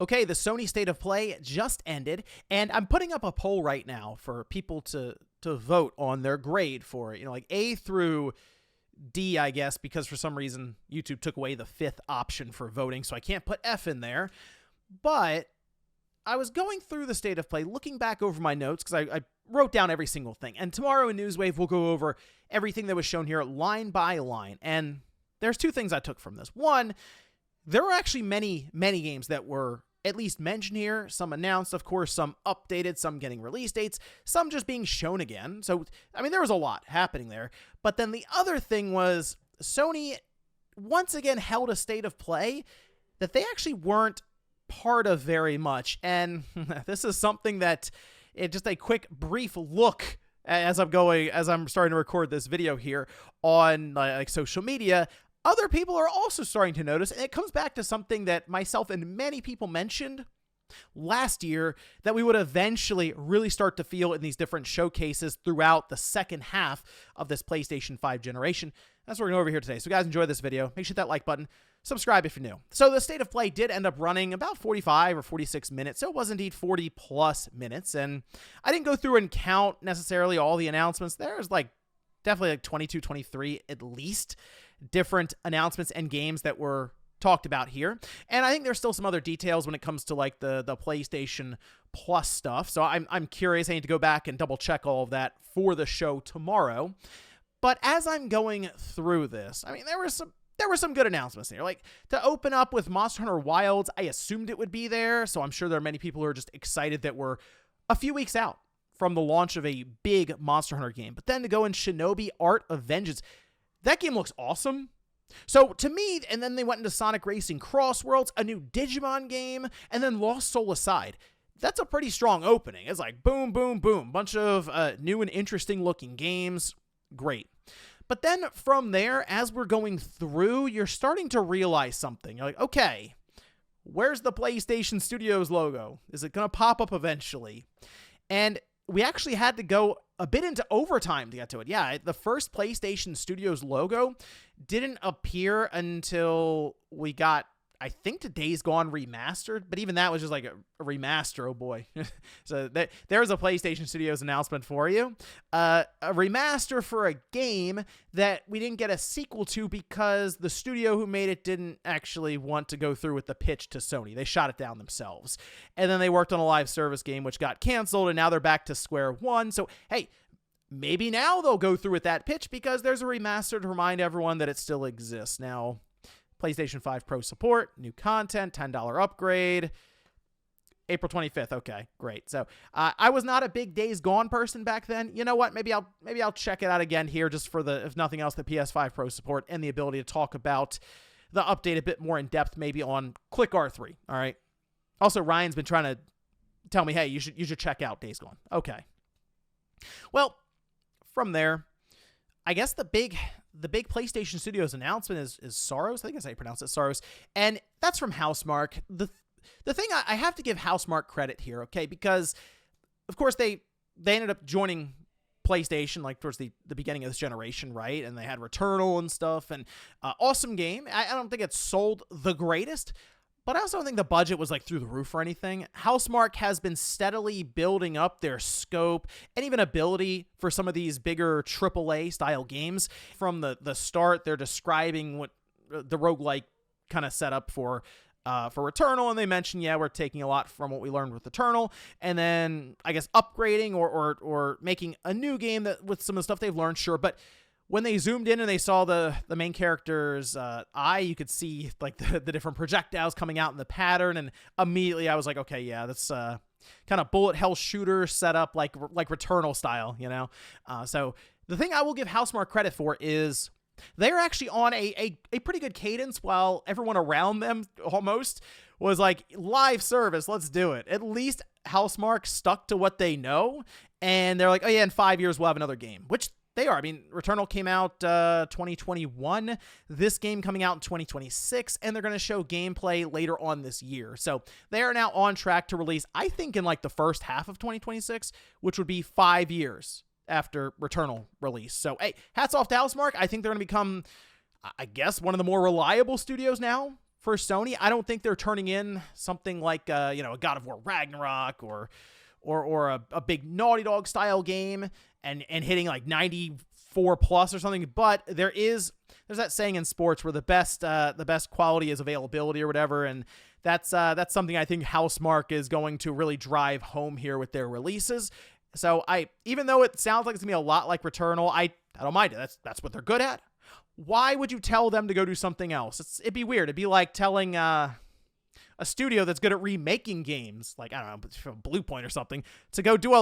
Okay, the Sony State of Play just ended, and I'm putting up a poll right now for people to vote on their grade for it. Like A through D, I guess, because for some reason YouTube took away the fifth option for voting, so I can't put F in there. But I was going through the State of Play, looking back over my notes, because I wrote down every single thing. And tomorrow in Newswave, we'll go over everything that was shown here line by line. And there's two things I took from this. One, there were actually many games that were at least mentioned here, some announced, of course, some updated, some getting release dates, some just being shown again. So, I mean, there was a lot happening there. But then the other thing was Sony once again held a State of Play that they actually weren't part of very much. And this is something that, just a quick brief look as I'm starting to record this video here on like social media, other people are also starting to notice, and it comes back to something that myself and many people mentioned last year, that we would eventually really start to feel in these different showcases throughout the second half of this PlayStation 5 generation. That's what we're going to go over here today. So guys, enjoy this video. Make sure to hit that like button. Subscribe if you're new. So the State of Play did end up running about 45 or 46 minutes. So it was indeed 40 plus minutes. And I didn't go through and count necessarily all the announcements. There's definitely 22, 23 at least different announcements and games that were talked about here. And I think there's still some other details when it comes to like the PlayStation Plus stuff. So I'm curious. I need to go back and double check all of that for the show tomorrow. But as I'm going through this, I mean, there were some good announcements here. Like, to open up with Monster Hunter Wilds, I assumed it would be there. So I'm sure there are many people who are just excited that we're a few weeks out from the launch of a big Monster Hunter game. But then to go in Shinobi Art of Vengeance, that game looks awesome. So to me, and then they went into Sonic Racing Crossworlds, a new Digimon game, and then Lost Soul Aside. That's a pretty strong opening. It's like boom, boom, boom. Bunch of new and interesting looking games. Great. But then from there, as we're going through, you're starting to realize something. You're like, okay, where's the PlayStation Studios logo? Is it going to pop up eventually? And we actually had to go a bit into overtime to get to it. Yeah, the first PlayStation Studios logo didn't appear until we got, I think, the Days Gone remastered, but even that was just like a remaster. Oh boy. So there's a PlayStation Studios announcement for you. A remaster for a game that we didn't get a sequel to because the studio who made it didn't actually want to go through with the pitch to Sony. They shot it down themselves. And then they worked on a live service game which got canceled, and now they're back to square one. So, hey, maybe now they'll go through with that pitch because there's a remaster to remind everyone that it still exists. Now, PlayStation 5 Pro support, new content, $10 upgrade, April 25th. Okay, great. So I was not a big Days Gone person back then. You know what? Maybe I'll check it out again here just for the, if nothing else, the PS5 Pro support and the ability to talk about the update a bit more in depth, maybe on Click R3. All right. Also, Ryan's been trying to tell me, hey, you should check out Days Gone. Okay. Well, from there, I guess the big PlayStation Studios announcement is Soros. I think that's how you pronounce it, Soros. And that's from Housemarque. The thing I have to give Housemarque credit here, okay, because, of course, they ended up joining PlayStation like towards the beginning of this generation, right? And they had Returnal and stuff, and awesome game. I don't think it's sold the greatest, but I also don't think the budget was like through the roof or anything. Housemarque has been steadily building up their scope and even ability for some of these bigger AAA style games. From the start, they're describing what the roguelike kind of set up for Returnal, and they mentioned, yeah, we're taking a lot from what we learned with Returnal, and then I guess upgrading or making a new game that with some of the stuff they've learned, sure, but when they zoomed in and they saw the main character's eye, you could see like the different projectiles coming out in the pattern, and immediately I was like, okay, yeah, that's kind of bullet hell shooter setup like Returnal style, you know? So the thing I will give Housemarque credit for is they're actually on a pretty good cadence while everyone around them almost was like, live service, let's do it. At least Housemarque stuck to what they know, and they're like, oh yeah, in 5 years we'll have another game, which they are. I mean, Returnal came out 2021, this game coming out in 2026, and they're going to show gameplay later on this year. So they are now on track to release, I think, in like the first half of 2026, which would be 5 years after Returnal release. So, hey, hats off to Housemarque. I think they're going to become, I guess, one of the more reliable studios now for Sony. I don't think they're turning in something like a God of War Ragnarok or a big Naughty Dog style game and hitting like 94 plus or something. But there's that saying in sports where the best quality is availability or whatever, and that's something I think Housemarque is going to really drive home here with their releases. So even though it sounds like it's gonna be a lot like Returnal, I don't mind it. That's what they're good at. Why would you tell them to go do something else? It'd be weird. It'd be like telling a studio that's good at remaking games, like, I don't know, from Blue Point or something, to go do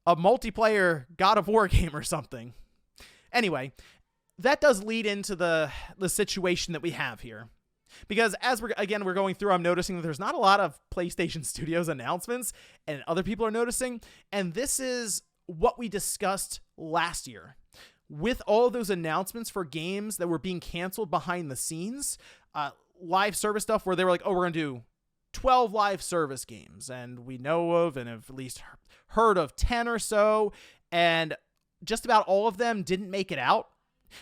a multiplayer God of War game or something. Anyway, that does lead into the situation that we have here. Because as we're going through, I'm noticing that there's not a lot of PlayStation Studios announcements, and other people are noticing. And this is what we discussed last year. With all of those announcements for games that were being canceled behind the scenes, live service stuff where they were like, oh, we're going to do 12 live service games. And we know of and have at least heard of 10 or so. And just about all of them didn't make it out.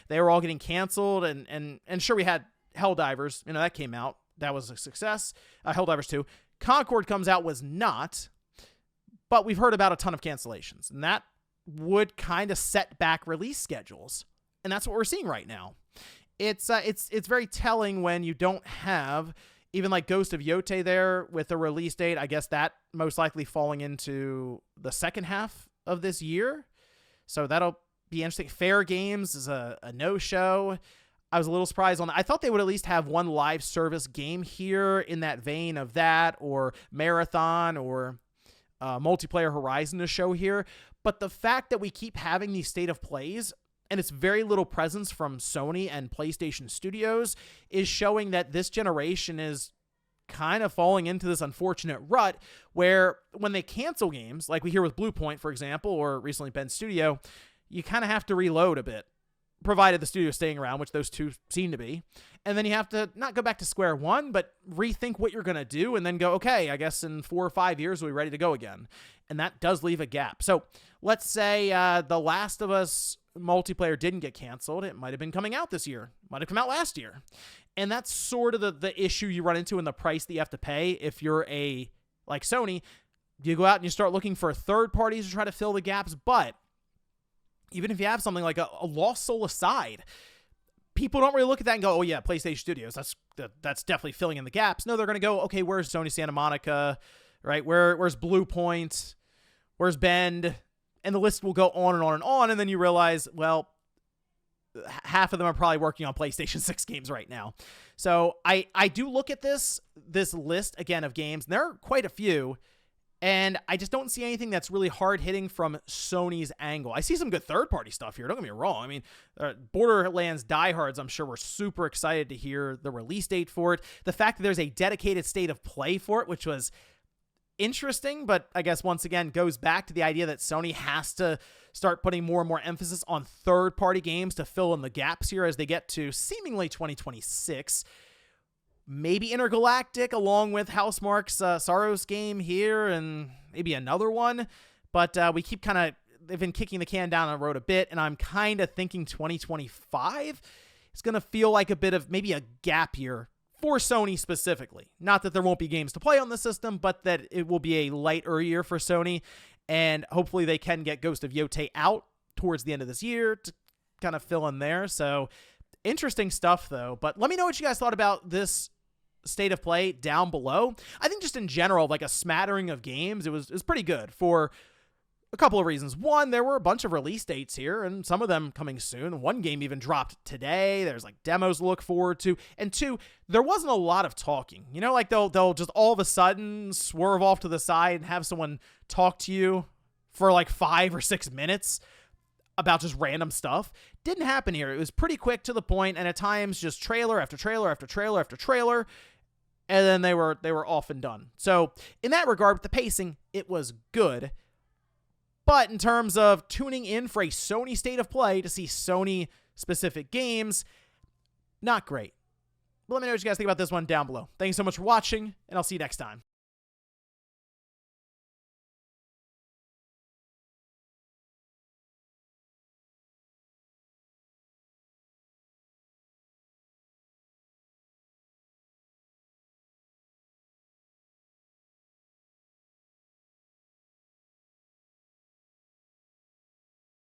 They were all getting canceled. And sure, we had Helldivers, that came out. That was a success. Helldivers 2. Concord comes out, was not. But we've heard about a ton of cancellations. And that would kind of set back release schedules. And that's what we're seeing right now. It's very telling when you don't have even like Ghost of Yote there with a release date. I guess that most likely falling into the second half of this year. So that'll be interesting. Fair Games is a no-show. I was a little surprised on that. I thought they would at least have one live service game here in that vein of that, or Marathon, or Multiplayer Horizon to show here. But the fact that we keep having these state of plays and it's very little presence from Sony and PlayStation Studios is showing that this generation is kind of falling into this unfortunate rut where when they cancel games, like we hear with Blue Point, for example, or recently Bend Studio, you kind of have to reload a bit, provided the studio is staying around, which those two seem to be. And then you have to not go back to square one, but rethink what you're going to do and then go, okay, I guess in 4 or 5 years, we're ready to go again. And that does leave a gap. So let's say The Last of Us multiplayer didn't get canceled. It might have been coming out this year. Might have come out last year. And that's sort of the issue you run into in the price that you have to pay if you're like Sony. You go out and you start looking for third parties to try to fill the gaps. But even if you have something like a Lost Soul Aside, people don't really look at that and go, oh yeah, PlayStation Studios, that's definitely filling in the gaps. No, they're going to go, okay, where's Sony Santa Monica, right? Where's Blue Point? Where's Bend? And the list will go on and on and on. And then you realize, well, half of them are probably working on PlayStation 6 games right now. So I do look at this list again of games, and there are quite a few. And I just don't see anything that's really hard-hitting from Sony's angle. I see some good third-party stuff here. Don't get me wrong. I mean, Borderlands diehards, I'm sure, were super excited to hear the release date for it. The fact that there's a dedicated state of play for it, which was interesting, but I guess once again goes back to the idea that Sony has to start putting more and more emphasis on third-party games to fill in the gaps here as they get to seemingly 2026. Maybe Intergalactic along with Housemarque's Saros game here and maybe another one. But we keep they've been kicking the can down the road a bit, and I'm kind of thinking 2025 is going to feel like a bit of maybe a gap year for Sony specifically. Not that there won't be games to play on the system, but that it will be a lighter year for Sony, and hopefully they can get Ghost of Yote out towards the end of this year to kind of fill in there. So interesting stuff, though. But let me know what you guys thought about this state of play down below. I think just in general, like a smattering of games, it was pretty good for a couple of reasons. One, there were a bunch of release dates here, and some of them coming soon. One game even dropped today. There's like demos to look forward to. And two, there wasn't a lot of talking. Like they'll just all of a sudden swerve off to the side and have someone talk to you for like 5 or 6 minutes about just random stuff. Didn't happen here. It was pretty quick to the point, and at times just trailer after trailer after trailer after trailer, and then they were off and done. So in that regard, with the pacing, it was good. But in terms of tuning in for a Sony state of play to see Sony-specific games, not great. But let me know what you guys think about this one down below. Thanks so much for watching, and I'll see you next time.